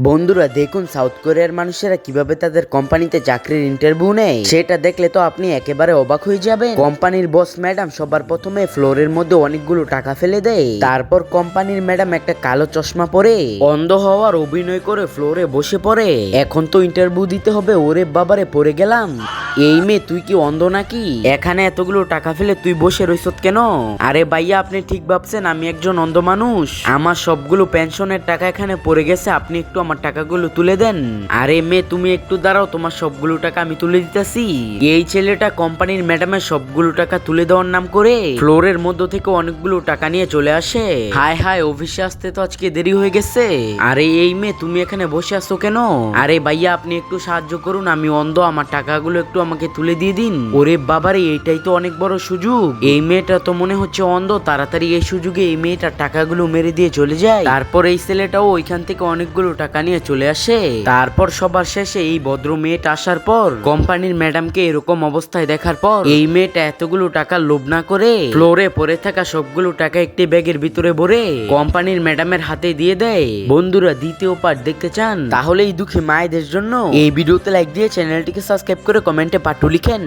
বন্ধুরা দেখুন সাউথ কোরিয়ার মানুষেরা কিভাবে তাদের কোম্পানিতে চাকরির ইন্টারভিউ নেয় সেটা দেখলে তো আপনি একেবারে অবাক হয়ে যাবেন। কোম্পানির বস ম্যাডাম সবার প্রথমে ফ্লোরের মধ্যে অনেকগুলো টাকা ফেলে দেয়। তারপর কোম্পানির ম্যাডাম একটা কালো চশমা পরে অন্ধ হওয়ার অভিনয় করে ফ্লোরে বসে পড়ে। এখন তো ইন্টারভিউ দিতে হবে। ওরে বাবারে, পড়ে গেলাম। এই মেয়ে, তুই কি অন্ধ নাকি? এখানে এতগুলো টাকা ফেলে তুই বসে রইছত কেন? আরে ভাইয়া, আপনি ঠিক ভাবছেন আমি একজন অন্ধ মানুষ? আমার সবগুলো পেনশনের টাকা এখানে পড়ে গেছে, আপনি একটু আমার টাকাগুলো তুলে দেন। আরে মেয়ে, তুমি একটু দাঁড়াও, তোমার সবগুলো টাকা আমি তুলে দিতেছি। এই ছেলেটা কোম্পানির ম্যাডামের সবগুলো টাকা তুলে দেওয়ার নাম করে ফ্লোরের মধ্য থেকে অনেকগুলো টাকা নিয়ে চলে আসে। হায় হায়, অফিসে আসতে তো আজকে দেরি হয়ে গেছে। আরে এই মেয়ে, তুমি এখানে বসে আছো কেন? আরে ভাইয়া, আপনি একটু সাহায্য করুন, আমি অন্ধ, আমার টাকাগুলো একটু আমাকে তুলে দিয়ে দিন। ওরে বাবারে, এইটাই তো অনেক বড় সুযোগ। এই মেয়েটা তো মনে হচ্ছে অন্ধ। তাড়াতাড়ি এই সুযোগে এই মেয়েটার টাকাগুলো মেরে দিয়ে চলে যায়। তারপর এই ছেলেটাও ওইখান থেকে অনেকগুলো টাকা নিয়ে চলে আসে। তারপর সবার শেষে এই ভদ্র মেয়েটা আসার পর কোম্পানির ম্যাডামকে এরকম অবস্থায় দেখার পর এই মেয়েটা এতগুলো টাকা লোভ না করে ফ্লোরে পড়ে থাকা সবগুলো টাকা একটি ব্যাগের ভিতরে ভরে কোম্পানির ম্যাডামের হাতে দিয়ে দেয়। বন্ধুরা, দ্বিতীয় পার্ট দেখতে চান? তাহলে এই দুঃখী মায়েদের জন্য এই ভিডিওতে লাইক দিয়ে চ্যানেলটিকে সাবস্ক্রাইব করে কমেন্টে পার্ট 2 লিখেন।